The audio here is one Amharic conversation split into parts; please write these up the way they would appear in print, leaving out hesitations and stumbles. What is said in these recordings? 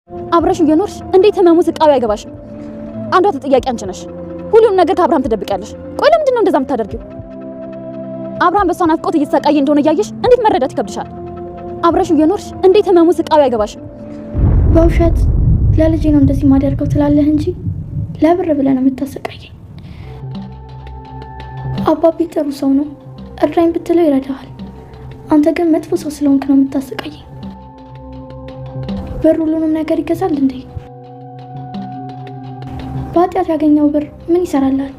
አብረሽ እየኖርሽ እንዴት ህመሙ ስቃዩ አይገባሽም? አንዷ ተጠያቂ አንቺ ነሽ። ሁሉንም ነገር ከአብርሃም ትደብቂያለሽ። ቆይ ለምንድን ነው እንደዛ የምታደርጊው? አብርሃም በሷ ናፍቆት እየተሰቃየ እንደሆነ እያየሽ እንዴት መረዳት ይከብድሻል? አብረሽ እየኖርሽ እንዴት ህመሙ ስቃዩ አይገባሽም? በውሸት ለልጄ ነው እንደዚህ ማደርገው ትላለህ እንጂ ለብር ብለህ ነው የምታሰቃየኝ። አባቢ ጥሩ ሰው ነው፣ እርዳኝ ብትለው ይረዳሃል። አንተ ግን መጥፎ ሰው ስለሆንክ ነው የምታሰቃየኝ። ብር ሁሉንም ነገር ይገዛል እንዴ? በኃጢአት ያገኘው ብር ምን ይሰራላል?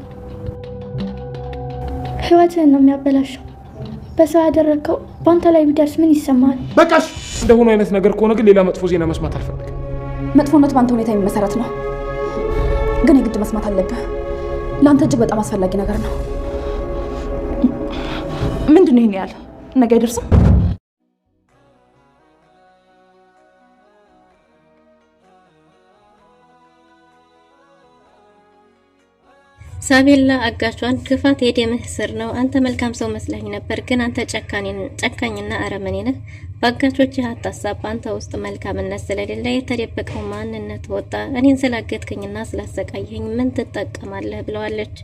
ህይወትህን ነው የሚያበላሸው። በሰው ያደረግከው በአንተ ላይ ቢደርስ ምን ይሰማል? በቃሽ። እንደሆነ አይነት ነገር ከሆነ ግን ሌላ መጥፎ ዜና መስማት አልፈልግም። መጥፎነት በአንተ ሁኔታ የሚመሰረት ነው፣ ግን የግድ መስማት አለብህ። ለአንተ እጅግ በጣም አስፈላጊ ነገር ነው። ምንድን ነው ይሄን ያህል? ነገ አይደርስም? ሳቤላ አጋቿን ክፋት የደምህ ስር ነው። አንተ መልካም ሰው መስለኝ ነበር፣ ግን አንተ ጨካኝና አረመኔ ነህ። በአጋቾችህ አታሳብ። አንተ ውስጥ መልካምነት ስለሌለ የተደበቀው ማንነት ወጣ። እኔን ስላገትከኝና ስላሰቃየኝ ምን ትጠቀማለህ ብለዋለች።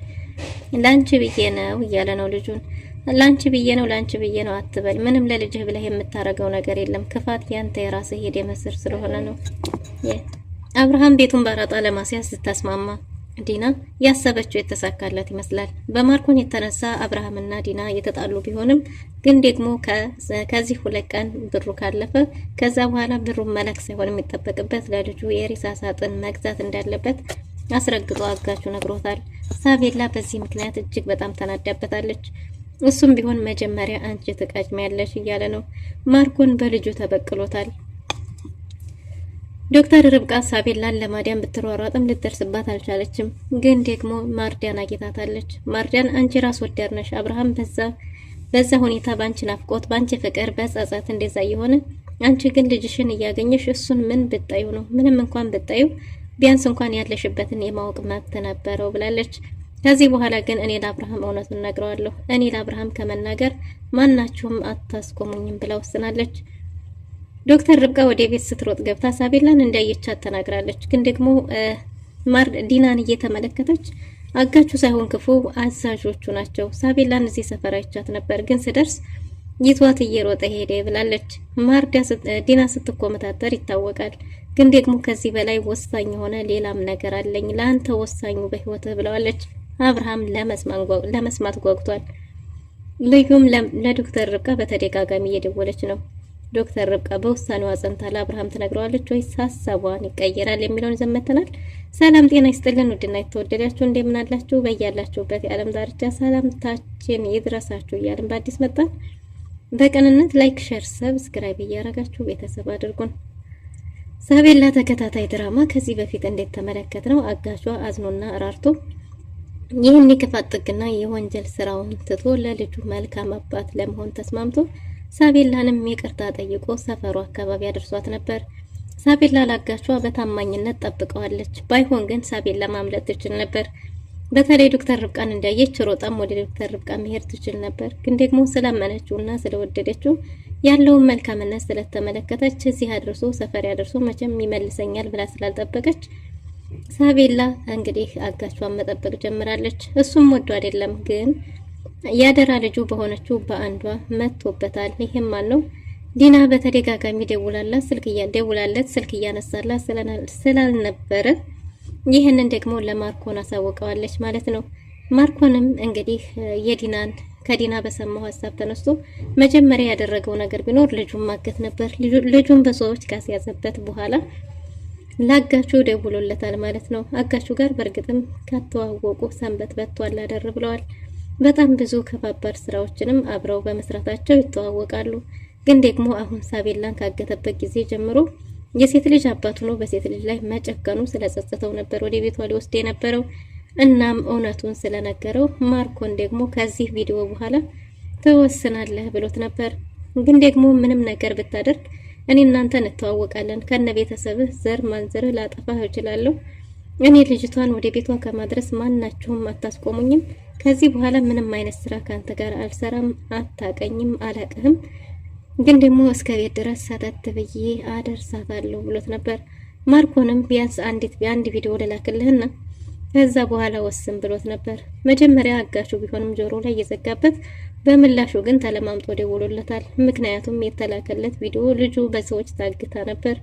ላንቺ ብዬ ነው እያለ ነው ልጁን። ላንቺ ብዬ ነው አትበል። ምንም ለልጅህ ብለህ የምታረገው ነገር የለም። ክፋት ያንተ የራስህ የደምህ ስር ስለሆነ ነው። አብርሃም ቤቱን ባራጣ ለማስያዝ ስታስማማ ዲና ያሰበችው የተሳካላት ይመስላል። በማርኮን የተነሳ አብርሃምና ዲና የተጣሉ ቢሆንም ግን ደግሞ ከዚህ 2 ቀን ብሩ ካለፈ ከዛ በኋላ ብሩን መላክ ሳይሆን የሚጠበቅበት ለልጁ የሬሳ ሳጥን መግዛት እንዳለበት አስረግጦ አጋቹ ነግሮታል። ሳቤላ በዚህ ምክንያት እጅግ በጣም ተናዳበታለች። እሱም ቢሆን መጀመሪያ አንቺ ትቀድሚያለሽ እያለ ነው። ማርኮን በልጁ ተበቅሎታል። ዶክተር ርብቃ ሳቤላን ለማዳን ብትሯሯጥም ልትደርስባት አልቻለችም። ግን ደግሞ ማርዳን አግኝታታለች። ማርዳን አንቺ ራስ ወዳድ ነሽ። አብርሃም በዛ ሁኔታ ባንቺ ናፍቆት፣ ባንቺ ፍቅር በጸጸት እንደዛ የሆነ አንቺ ግን ልጅሽን እያገኘሽ እሱን ምን ብታዩ ነው? ምንም እንኳን ብታዩ ቢያንስ እንኳን ያለሽበትን የማወቅ መብት ነበረው ብላለች። ከዚህ በኋላ ግን እኔ ለአብርሃም እውነቱን ነግረዋለሁ። እኔ ለአብርሃም ከመናገር ማናችሁም አታስቆሙኝም ብላ ወስናለች። ዶክተር ርብቃ ወደ ቤት ስትሮጥ ገብታ ሳቤላን እንዳየቻት ተናግራለች። ግን ደግሞ ዲናን እየተመለከተች አጋቹ ሳይሆን ክፉ አዛዦቹ ናቸው። ሳቤላን እዚህ ሰፈር አይቻት ነበር፣ ግን ስደርስ ይቷት እየሮጠ ሄደ ብላለች። ዲና ስትኮመታተር ይታወቃል። ግን ደግሞ ከዚህ በላይ ወሳኝ የሆነ ሌላም ነገር አለኝ፣ ለአንተ ወሳኙ በህይወትህ ብለዋለች። አብርሃም ለመስማት ጓጉቷል። ልዩም ለዶክተር ርብቃ በተደጋጋሚ እየደወለች ነው። ዶክተር ርብቃ በውሳኔዋ ጸንታ ለአብርሃም ትነግረዋለች ወይስ ሀሳቧን ይቀየራል የሚለውን ዘመተናል። ሰላም ጤና ይስጥልን ውድና የተወደዳችሁ እንደምን አላችሁ? በያላችሁበት የዓለም ዳርቻ ሰላምታችን ይድረሳችሁ እያልን በአዲስ መጣን። በቅንነት ላይክ፣ ሼር፣ ሰብስክራይብ እያረጋችሁ ቤተሰብ አድርጉን። ሳቤላ ተከታታይ ድራማ ከዚህ በፊት እንዴት ተመለከትነው አጋቿ አዝኖና ራርቶ ይህን የክፋት ጥግና የወንጀል ስራውን ትቶ ለልጁ መልካም አባት ለመሆን ተስማምቶ ሳቤላንም ይቅርታ ጠይቆ ሰፈሩ አካባቢ አድርሷት ነበር። ሳቤላ ላጋቿ በታማኝነት ጠብቀዋለች። ባይሆን ግን ሳቤላ ማምለጥ ትችል ነበር። በተለይ ዶክተር ርብቃን እንዳየች ሮጣም ወደ ዶክተር ርብቃ መሄድ ትችል ነበር። ግን ደግሞ ስላመነችውና ስለወደደችው ያለውን መልካምነት ስለተመለከተች እዚህ አድርሶ ሰፈር ያደርሶ መቼም ይመልሰኛል ብላ ስላልጠበቀች ሳቤላ እንግዲህ አጋቿን መጠበቅ ጀምራለች። እሱም ወዶ አይደለም ግን ያደራ ልጁ በሆነችው በአንዷ መጥቶበታል። ይሄም ማን ነው? ዲና በተደጋጋሚ ደውላለት ስልክ እያነሳላት ስላልነበረ ይህንን ደግሞ ለማርኮን አሳውቀዋለች ማለት ነው። ማርኮንም እንግዲህ ከዲና በሰማው ሀሳብ ተነስቶ መጀመሪያ ያደረገው ነገር ቢኖር ልጁን ማገት ነበር። ልጁን በሰዎች ካስያዘበት በኋላ ላጋቹ ደውሎለታል ማለት ነው። አጋቹ ጋር በእርግጥም ከተዋወቁ ሰንበት በቷል አደር ብለዋል። በጣም ብዙ ከባባድ ስራዎችንም አብረው በመስራታቸው ይተዋወቃሉ። ግን ደግሞ አሁን ሳቤላን ካገተበት ጊዜ ጀምሮ የሴት ልጅ አባቱ ነው በሴት ልጅ ላይ መጨከኑ ስለጸጸተው ነበር ወደ ቤቷ ሊወስድ የነበረው። እናም እውነቱን ስለነገረው ማርኮን ደግሞ ከዚህ ቪዲዮ በኋላ ተወስናለህ ብሎት ነበር። ግን ደግሞ ምንም ነገር ብታደርግ እኔ እናንተ እንተዋወቃለን፣ ከነ ቤተሰብህ ዘር ማንዘርህ ላጠፋህ እችላለሁ። እኔ ልጅቷን ወደ ቤቷ ከማድረስ ማናችሁም አታስቆሙኝም። ከዚህ በኋላ ምንም አይነት ስራ ካንተ ጋር አልሰራም፣ አታቀኝም፣ አላቅህም። ግን ደግሞ እስከ ቤት ድረስ ሰተት ብዬ አደርሳታለሁ ብሎት ነበር። ማርኮንም ቢያንስ አንድ ቪዲዮ ልላክልህና ከዛ በኋላ ወስን ብሎት ነበር። መጀመሪያ አጋቹ ቢሆንም ጆሮ ላይ እየዘጋበት፣ በምላሹ ግን ተለማምጦ ደውሎለታል። ምክንያቱም የተላከለት ቪዲዮ ልጁ በሰዎች ታግታ ነበር።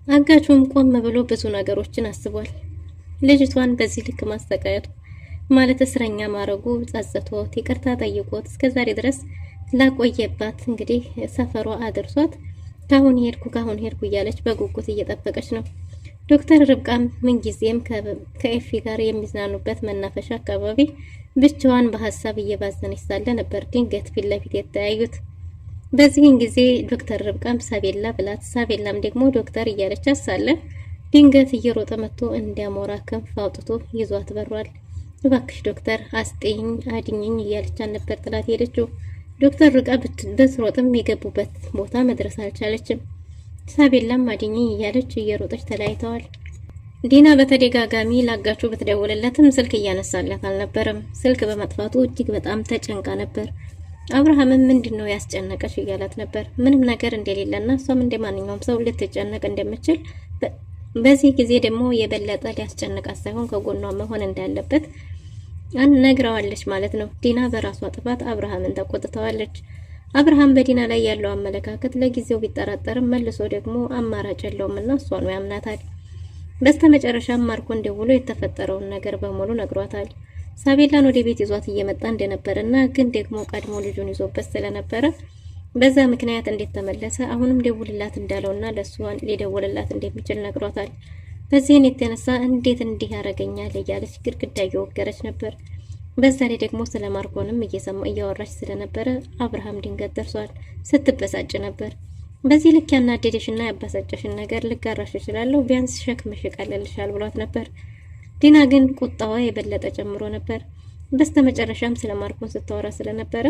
አጋቹም ቆም ብሎ ብዙ ነገሮችን አስቧል። ልጅቷን በዚህ ልክ ማስተቃየቱ ማለት እስረኛ ማረጉ ጸጽቶት ይቅርታ ጠይቆት እስከዛሬ ድረስ ላቆየባት እንግዲህ ሰፈሯ አድርሷት ካሁን ሄድኩ እያለች በጉጉት እየጠበቀች ነው። ዶክተር ርብቃም ምንጊዜም ከኤፊ ጋር የሚዝናኑበት መናፈሻ አካባቢ ብቻዋን በሀሳብ እየባዘነች ሳለ ነበር ድንገት ፊት ለፊት የተያዩት። በዚህን ጊዜ ዶክተር ርብቃም ሳቤላ ብላት፣ ሳቤላም ደግሞ ዶክተር እያለቻት ሳለ ድንገት እየሮጠ መጥቶ እንዲያሞራ ክንፍ አውጥቶ ይዟት በሯል። እባክሽ ዶክተር አስጤኝ አድኝኝ እያለቻት ነበር ጥላት ሄደችው። ዶክተር ርብቃ በስሮጥም የገቡበት ቦታ መድረስ አልቻለችም። ሳቤላም አድኝኝ እያለች እየሮጠች ተለያይተዋል። ዲና በተደጋጋሚ ላጋቹ ብትደውልለትም ስልክ እያነሳላት አልነበረም። ስልክ በመጥፋቱ እጅግ በጣም ተጨንቃ ነበር። አብርሃምም ምንድነው ያስጨነቀሽ እያላት ነበር። ምንም ነገር እንደሌለና እሷም እንደማንኛውም ሰው ልትጨነቅ እንደምችል በዚህ ጊዜ ደግሞ የበለጠ ሊያስጨንቃት ሳይሆን ከጎኗ መሆን እንዳለበት ነግረዋለች ማለት ነው። ዲና በራሷ ጥፋት አብርሃምን ተቆጥተዋለች። አብርሃም በዲና ላይ ያለው አመለካከት ለጊዜው ቢጠራጠርም መልሶ ደግሞ አማራጭ የለውምና እሷን ያምናታል። በስተመጨረሻም ማርኮን ደውሎ የተፈጠረውን ነገር በሙሉ ነግሯታል። ሳቤላን ወደ ቤት ይዟት እየመጣ እንደነበረና ግን ደግሞ ቀድሞ ልጁን ይዞበት ስለነበረ በዛ ምክንያት እንዴት ተመለሰ አሁንም ደውልላት እንዳለውና ለሷን ሊደውልላት እንደሚችል ነግሯታል። በዚህን የተነሳ እንዴት እንዲህ ያረጋኛል እያለች ግድግዳ እየወገረች ነበር። በዛ ላይ ደግሞ ስለ ማርኮንም እያወራች ስለነበረ አብርሃም ድንገት ደርሷል። ስትበሳጭ ነበር። በዚህ ልክ ያናደደሽና ያበሳጨሽን ነገር ልጋራሽ እችላለሁ፣ ቢያንስ ሸክምሽ ይቀልልሻል ብሏት ነበር። ዲና ግን ቁጣዋ የበለጠ ጨምሮ ነበር። በስተመጨረሻም ስለ ማርኮን ስታወራ ስለነበረ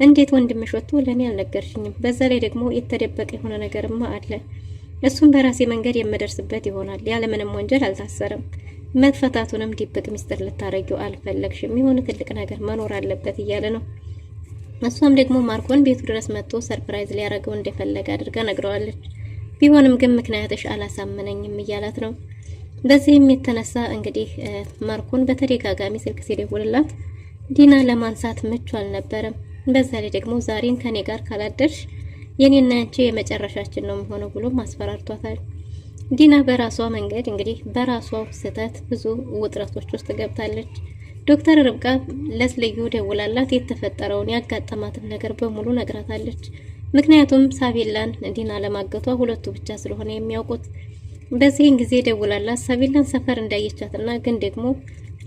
እንዴት ወንድምሽ ወጥቶ ለኔ አልነገርሽኝም? በዛ ላይ ደግሞ የተደበቀ የሆነ ነገርማ አለ። እሱም በራሴ መንገድ የምደርስበት ይሆናል። ያለምንም ወንጀል አልታሰረም። መፈታቱንም ድብቅ ሚስጥር ልታረጊው አልፈለግሽም። የሆነ ትልቅ ነገር መኖር አለበት እያለ ነው። እሷም ደግሞ ማርኮን ቤቱ ድረስ መጥቶ ሰርፕራይዝ ሊያረገው እንደፈለገ አድርጋ ነግረዋለች። ቢሆንም ግን ምክንያትሽ አላሳመነኝም እያላት ነው። በዚህም የተነሳ እንግዲህ ማርኮን በተደጋጋሚ ስልክ ሲደውልላት ዲና ለማንሳት ምቹ አልነበረም። በዛ ላይ ደግሞ ዛሬን ከኔ ጋር ካላደርሽ የኔና ያንቺ የመጨረሻችን ነው የሚሆነው ብሎ ማስፈራርቷታል። ዲና በራሷ መንገድ እንግዲህ በራሷ ስህተት ብዙ ውጥረቶች ውስጥ ገብታለች። ዶክተር ርብቃ ለስልዩ ደውላላት የተፈጠረውን ያጋጠማትን ነገር በሙሉ ነግራታለች። ምክንያቱም ሳቤላን ዲና ለማገቷ ሁለቱ ብቻ ስለሆነ የሚያውቁት። በዚህን ጊዜ ደውላላት ሳቤላን ሰፈር እንዳየቻትና ግን ደግሞ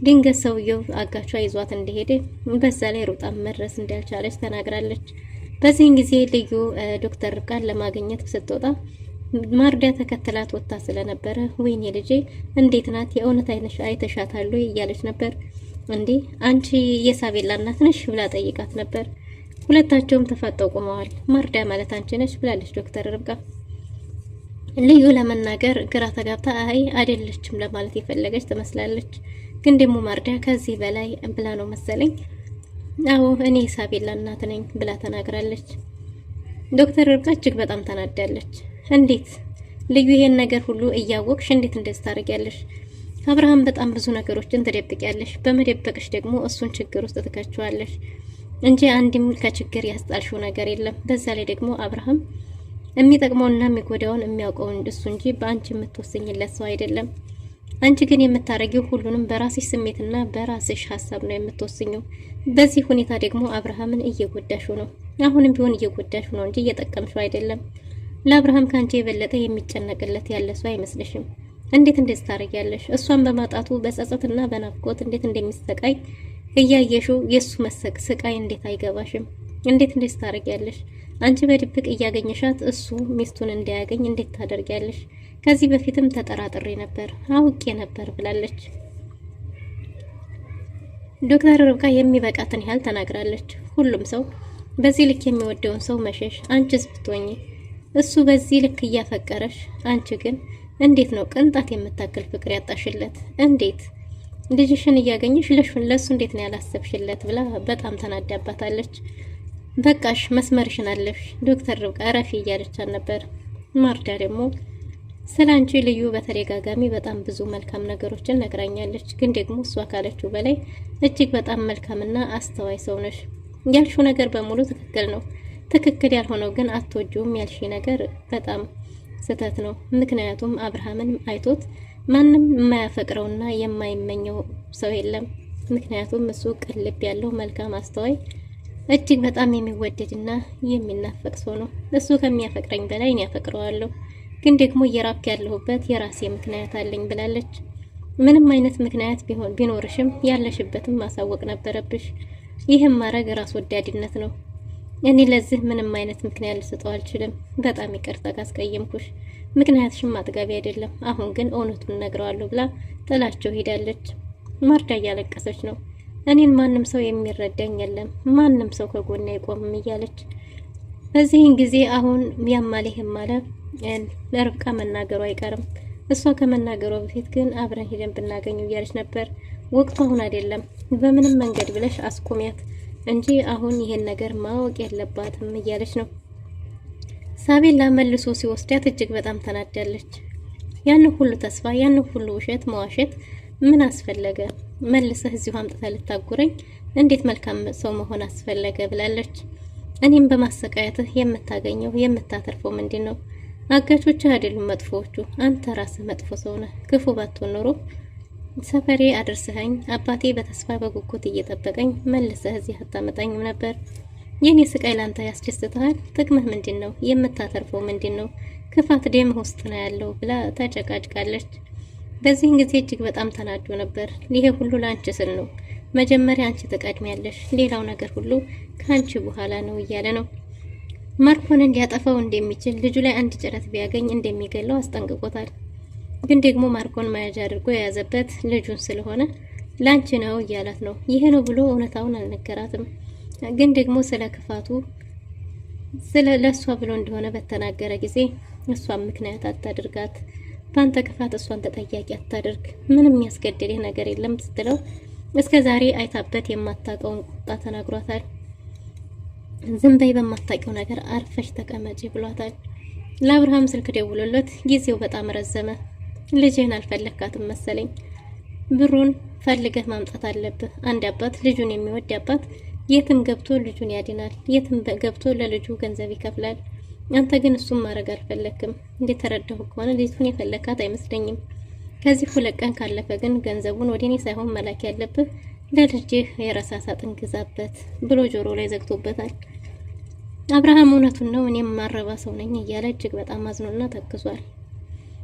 ድንገት ሰውየው አጋቿ ይዟት እንደሄደ በዛ ላይ ሩጣ መድረስ እንዳልቻለች ተናግራለች። በዚህን ጊዜ ልዩ ዶክተር ርብቃን ለማግኘት ስትወጣ ማርዲያ ተከትላት ወጣ ስለነበረ ወይኔ ልጄ እንዴት ናት? የእውነት አይተሻታል እያለች ነበር። እንዴ አንቺ የሳቤላ እናት ነሽ ብላ ጠይቃት ነበር። ሁለታቸውም ተፋጠው ቆመዋል። ማርዲያ ማለት አንቺ ነሽ ብላለች ዶክተር ርብቃ። ልዩ ለመናገር ግራ ተጋብታ አይ አይደለችም ለማለት የፈለገች ትመስላለች። ግን ደግሞ ማርዲያ ከዚህ በላይ ብላ ነው መሰለኝ አዎ እኔ ሳቤላ እናት ነኝ ብላ ተናግራለች። ዶክተር ርብቃ እጅግ በጣም ተናዳለች። እንዴት ልዩ ይሄን ነገር ሁሉ እያወቅሽ እንዴት እንደዚህ ታደርጊያለሽ? አብርሃም በጣም ብዙ ነገሮችን ትደብቂያለሽ። በመደበቅሽ ደግሞ እሱን ችግር ውስጥ ትከችዋለሽ እንጂ አንድም ከችግር ያስጣልሽው ነገር የለም። በዛ ላይ ደግሞ አብርሃም የሚጠቅመውና የሚጎዳውን የሚያውቀው እሱ እንጂ በአንቺ የምትወስኝለት ሰው አይደለም። አንቺ ግን የምታረጊው ሁሉንም በራስሽ ስሜትና በራስሽ ሐሳብ ነው የምትወስኙ። በዚህ ሁኔታ ደግሞ አብርሃምን እየጎዳሽው ነው። አሁንም ቢሆን እየጎዳሽው ነው እንጂ እየጠቀምሽው አይደለም። ለአብርሃም ካንቺ የበለጠ የሚጨነቅለት ያለ ሰው አይመስልሽም። እንዴት እንደዚህ ታረጊያለሽ? እሷን በማጣቱ በጸጸትና በናፍቆት እንዴት እንደሚሰቃይ እያየሽው የሱ ስቃይ እንዴት አይገባሽም? እንዴት እንደዚህ ታረጊያለሽ? አንቺ በድብቅ እያገኘሻት እሱ ሚስቱን እንዳያገኝ እንዴት ታደርጊያለሽ? ከዚህ በፊትም ተጠራጥሬ ነበር አውቄ ነበር ብላለች። ዶክተር ርብቃ የሚበቃትን ያህል ተናግራለች። ሁሉም ሰው በዚህ ልክ የሚወደውን ሰው መሸሽ፣ አንቺስ ብትወኚ እሱ በዚህ ልክ እያፈቀረሽ አንቺ ግን እንዴት ነው ቅንጣት የምታክል ፍቅር ያጣሽለት? እንዴት ልጅሽን እያገኘሽ ለሱ እንዴት ነው ያላሰብሽለት? ብላ በጣም ተናዳባታለች። በቃሽ መስመርሽን አለፍሽ ዶክተር ርብቃ ረፊ እያለቻት ነበር። ማርዳ ደግሞ ስላንቺ ልዩ በተደጋጋሚ በጣም ብዙ መልካም ነገሮችን ነግራኛለች። ግን ደግሞ እሷ ካለችው በላይ እጅግ በጣም መልካምና አስተዋይ ሰው ነሽ። ያልሽው ነገር በሙሉ ትክክል ነው። ትክክል ያልሆነው ግን አትወጂውም ያልሽ ነገር በጣም ስህተት ነው። ምክንያቱም አብርሃምን አይቶት ማንም የማያፈቅረውና የማይመኘው ሰው የለም። ምክንያቱም እሱ ቅልብ ያለው መልካም አስተዋይ እጅግ በጣም የሚወደድና የሚናፈቅ ሰው ነው። እሱ ከሚያፈቅረኝ በላይ እኔ ያፈቅረዋለሁ። ግን ደግሞ እየራክ ያለሁበት የራሴ ምክንያት አለኝ ብላለች። ምንም አይነት ምክንያት ቢኖርሽም ያለሽበትም ማሳወቅ ነበረብሽ። ይህም ማድረግ ራስ ወዳድነት ነው። እኔ ለዚህ ምንም አይነት ምክንያት ልሰጠው አልችልም። በጣም ይቅርታ ካስቀየምኩሽ። ምክንያትሽም አጥጋቢ አይደለም። አሁን ግን እውነቱን ነግረዋለሁ ብላ ጥላቸው ሄዳለች። ማርዳ እያለቀሰች ነው። እኔን ማንም ሰው የሚረዳኝ የለም፣ ማንም ሰው ከጎኔ አይቆምም እያለች በዚህን ጊዜ አሁን ያማለ ይማለ ለርብቃ መናገሩ አይቀርም። እሷ ከመናገሯ በፊት ግን አብረን ሄደን ብናገኘው እያለች ነበር። ወቅቱ አሁን አይደለም፣ በምንም መንገድ ብለሽ አስቆሚያት እንጂ አሁን ይሄን ነገር ማወቅ የለባትም እያለች ነው። ሳቤላ መልሶ ሲወስዳት እጅግ በጣም ተናዳለች። ያን ሁሉ ተስፋ፣ ያን ሁሉ ውሸት መዋሸት ምን አስፈለገ? መልሰህ እዚሁ አምጥተህ ልታጉረኝ እንዴት መልካም ሰው መሆን አስፈለገ? ብላለች። እኔም በማሰቃየትህ የምታገኘው የምታተርፈው ምንድን ነው? አጋቾች አይደሉም መጥፎዎቹ፣ አንተ ራስህ መጥፎ ሰው ነህ። ክፉ ባትሆን ኖሮ ሰፈሬ አድርሰኸኝ አባቴ በተስፋ በጉጉት እየጠበቀኝ መልሰህ እዚህ አታመጣኝም ነበር። የኔ ስቃይ ላንተ ያስደስትሃል? ጥቅምህ ምንድን ነው? የምታተርፈው ምንድን ነው? ክፋት ደምህ ውስጥ ነው ያለው ብላ ተጨቃጭቃለች። በዚህን ጊዜ እጅግ በጣም ተናዶ ነበር። ይሄ ሁሉ ለአንቺ ስል ነው። መጀመሪያ አንቺ ተቀድሚያለሽ፣ ሌላው ነገር ሁሉ ከአንቺ በኋላ ነው እያለ ነው። ማርኮን እንዲያጠፋው እንደሚችል ልጁ ላይ አንድ ጭረት ቢያገኝ እንደሚገለው አስጠንቅቆታል። ግን ደግሞ ማርኮን መያዣ አድርጎ የያዘበት ልጁን ስለሆነ ላንቺ ነው እያላት ነው። ይሄ ነው ብሎ እውነታውን አልነገራትም። ግን ደግሞ ስለ ክፋቱ ለሷ ብሎ እንደሆነ በተናገረ ጊዜ እሷን ምክንያት አታድርጋት፣ በአንተ ክፋት እሷን ተጠያቂ አታድርግ፣ ምንም የሚያስገድልህ ነገር የለም ስትለው እስከ ዛሬ አይታበት የማታውቀውን ቁጣ ተናግሯታል። ዝም በይ፣ በማታውቂው ነገር አርፈሽ ተቀመጪ ብሏታል። ለአብርሃም ስልክ ደውሎለት ጊዜው በጣም ረዘመ። ልጅህን አልፈለካትም መሰለኝ፣ ብሩን ፈልገህ ማምጣት አለብህ። አንድ አባት ልጁን የሚወድ አባት የትም ገብቶ ልጁን ያድናል፣ የትም ገብቶ ለልጁ ገንዘብ ይከፍላል። አንተ ግን እሱም ማድረግ አልፈለክም። እንደተረዳሁ ከሆነ ልጅቱን የፈለካት አይመስለኝም። ከዚህ 2 ቀን ካለፈ ግን ገንዘቡን ወደ እኔ ሳይሆን መላክ ያለብህ ለልጅህ የረሳ ሳጥን ግዛበት ብሎ ጆሮ ላይ ዘግቶበታል። አብርሃም እውነቱን ነው፣ እኔም ማረባ ሰው ነኝ እያለ እጅግ በጣም አዝኖና ተክዟል።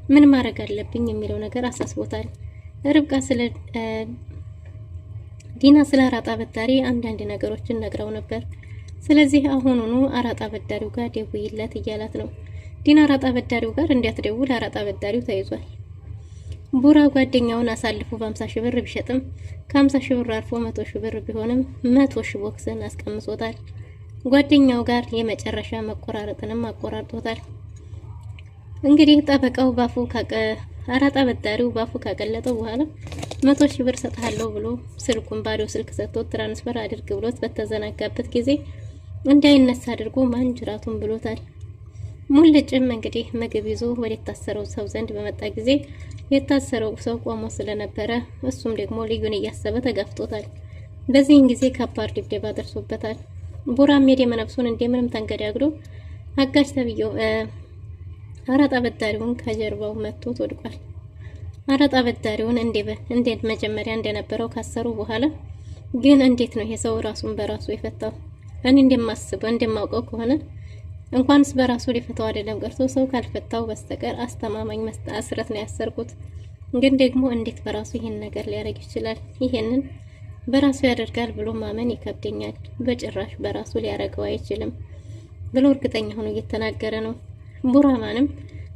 ምን ማድረግ አለብኝ የሚለው ነገር አሳስቦታል። ርብቃ ዲና ስለ አራጣ በዳሪ አንዳንድ ነገሮችን ነግረው ነበር። ስለዚህ አሁኑኑ አራጣ በዳሪው ጋር ደውይለት እያላት ነው። ዲና አራጣ በዳሪው ጋር እንዲያትደውል አራጣ በዳሪው ተይዟል። ቡራ ጓደኛውን አሳልፎ በ50 ሺህ ብር ቢሸጥም ከ50 ሺህ ብር አልፎ 100 ሺህ ብር ቢሆንም 100 ሺህ ቦክስን አስቀምጾታል። ጓደኛው ጋር የመጨረሻ መቆራረጥንም አቆራርጦታል። እንግዲህ ጠበቃው ባፉ አራጣ በዳሪው ባፉ ካቀለጠው በኋላ 100 ሺህ ብር ሰጥሃለሁ ብሎ ስልኩን ባዶ ስልክ ሰጥቶት ትራንስፈር አድርግ ብሎት በተዘናጋበት ጊዜ እንዳይነሳ አድርጎ ማንጅራቱን ብሎታል። ሙልጭም እንግዲህ ምግብ ይዞ ወደ ታሰረው ሰው ዘንድ በመጣ ጊዜ የታሰረው ሰው ቆሞ ስለነበረ እሱም ደግሞ ልዩን እያሰበ ተጋፍጦታል። በዚህን ጊዜ ከባድ ድብደባ ደርሶበታል። ቡራም የደም ነፍሱን እንደምንም ተንገዳግዶ አጋጭ ተብየው አራጣ በዳሪውን ከጀርባው መጥቶት ወድቋል። አራጣ በዳሪውን እንዴት መጀመሪያ እንደነበረው ካሰሩ በኋላ ግን እንዴት ነው ይሄ ሰው ራሱን በራሱ የፈታው? እኔ እንደማውቀው ከሆነ እንኳንስ በራሱ ሊፈታው አይደለም ቀርቶ ሰው ካልፈታው በስተቀር አስተማማኝ አስረት ነው ያሰርኩት። ግን ደግሞ እንዴት በራሱ ይሄን ነገር ሊያደርግ ይችላል? ይሄንን በራሱ ያደርጋል ብሎ ማመን ይከብደኛል። በጭራሽ በራሱ ሊያደርገው አይችልም ብሎ እርግጠኛ ሆኖ እየተናገረ ነው። ቡራማንም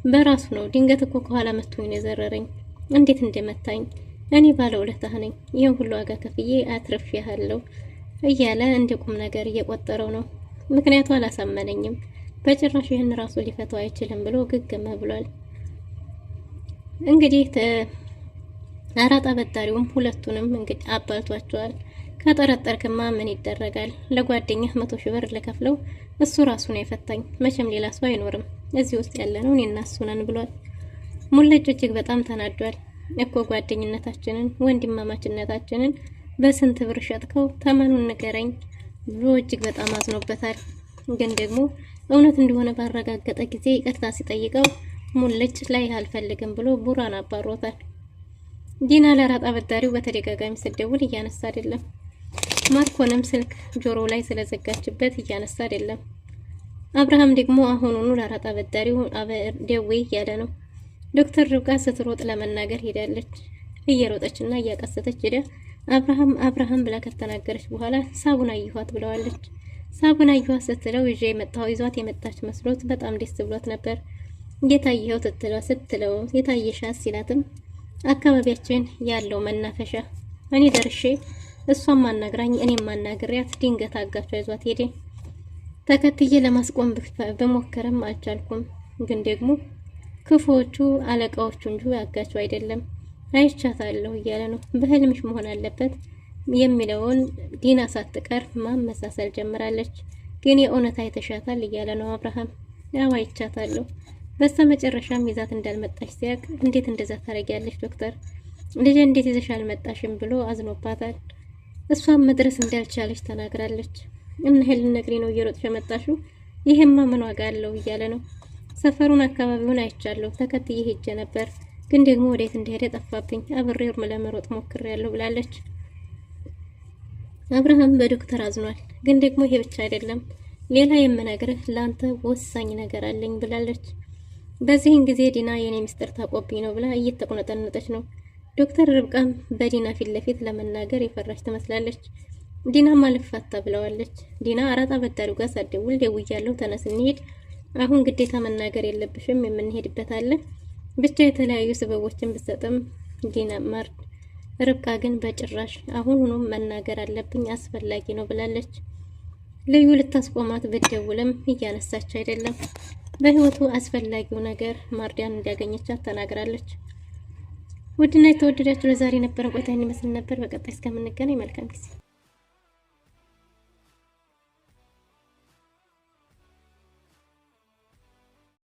በራሱ ነው። ድንገት እኮ ከኋላ መጥቶኝ ነው የዘረረኝ። እንዴት እንደመታኝ እኔ ባለውለታህ ነኝ። ይሄን ሁሉ ዋጋ ከፍዬ አትርፌሃለሁ እያለ እንደ ቁም ነገር እየቆጠረው ነው። ምክንያቱ አላሳመነኝም። በጭራሽ ይህን ራሱ ሊፈታው አይችልም ብሎ ግግም ብሏል። እንግዲህ አራጣ በዳሪውም ሁለቱንም እንግዲህ አባልቷቸዋል። ከጠረጠርክማ ምን ይደረጋል? ለጓደኛህ 100 ሺህ ብር ለከፍለው እሱ ራሱ ነው የፈታኝ። መቼም ሌላ ሰው አይኖርም። እዚህ ውስጥ ያለነው እኔና እሱ ነን ብሏል። ሙለጭ እጅግ በጣም ተናዷል። እኮ ጓደኝነታችንን ወንድማማችነታችንን በስንት ብር ሸጥከው ተመኑን ንገረኝ ብሎ እጅግ በጣም አዝኖበታል። ግን ደግሞ እውነት እንደሆነ ባረጋገጠ ጊዜ ይቅርታ ሲጠይቀው ሙለጭ ላይ አልፈልግም ብሎ ቡራን አባሮታል። ዲና ለአራጣ አበዳሪው በተደጋጋሚ ስትደውል እያነሳ አይደለም። ማርኮንም ስልክ ጆሮ ላይ ስለዘጋችበት እያነሳ አይደለም። አብርሃም ደግሞ አሁኑኑ ለአራጣ አበዳሪው ደውይ እያለ ነው። ዶክተር ርብቃ ስትሮጥ ለመናገር ሄዳለች። እየሮጠችና እያቀሰተች ሄዳ አብርሃም ብላ ከተናገረች በኋላ ሳቡን አየኋት ብለዋለች። ሳቡን አየኋት ስትለው ይዟት የመጣች መስሎት በጣም ደስ ብሎት ነበር። የታየው ስትለው የታየሻት ሲላትም አካባቢያችን ያለው መናፈሻ እኔ ደርሼ እሷም ማናግራኝ እኔም ማናግሪያት ድንገት አጋቿ ይዟት ሄደ። ተከትዬ ለማስቆም በሞከረም አልቻልኩም። ግን ደግሞ ክፉዎቹ አለቃዎቹ እንጂ ያጋቹ አይደለም። አይቻታለሁ እያለ ነው። በህልምሽ መሆን አለበት የሚለውን ዲና ሳትቀር ማመሳሰል ጀምራለች። ግን የእውነት አይተሻታል እያለ ነው አብርሃም። ያው አይቻታለሁ። በስተመጨረሻም ይዛት እንዳልመጣች ሲያቅ እንዴት እንደዛ ታረጊያለሽ ዶክተር ልጅ እንዴት ይዘሽ አልመጣሽም ብሎ አዝኖባታል። እሷም መድረስ እንዳልቻለች ተናግራለች። እና ህልን ነግሪ ነው እየሮጥሽ መጣሽው? ይሄማ ምን ዋጋ አለው እያለ ነው። ሰፈሩን አካባቢውን አይቻለሁ፣ ተከትዬ ሄጄ ነበር፣ ግን ደግሞ ወዴት እንደሄደ ጠፋብኝ። አብሬው ለመሮጥ ሞክሬያለሁ ብላለች። አብርሃም በዶክተር አዝኗል። ግን ደግሞ ይሄ ብቻ አይደለም፣ ሌላ የምነግርህ ላንተ ወሳኝ ነገር አለኝ ብላለች። በዚህን ጊዜ ዲና የኔ ሚስጥር ታቆብኝ ነው ብላ እየተቆነጠነጠች ነው። ዶክተር ርብቃም በዲና ፊት ለፊት ለመናገር የፈራች ትመስላለች። ዲና ማልፋታ ብለዋለች። ዲና አራጣ አበዳሪው ጋር ሳትደውል ደውያለሁ፣ ተነስ እንሂድ፣ አሁን ግዴታ መናገር የለብሽም የምንሄድበት አለ። ብቻ የተለያዩ ስበቦችን ብትሰጥም ዲና ርብቃ ግን በጭራሽ አሁኑንም መናገር አለብኝ አስፈላጊ ነው ብላለች። ልዩ ልታስቆማት ብትደውልም እያነሳች አይደለም። በህይወቱ አስፈላጊው ነገር ማርዲያን እንዲያገኘቻት ተናግራለች። ውድና የተወደዳችሁ ለዛሬ የነበረን ቆይታ ይመስል ነበር። በቀጣይ እስከምንገናኝ መልካም ጊዜ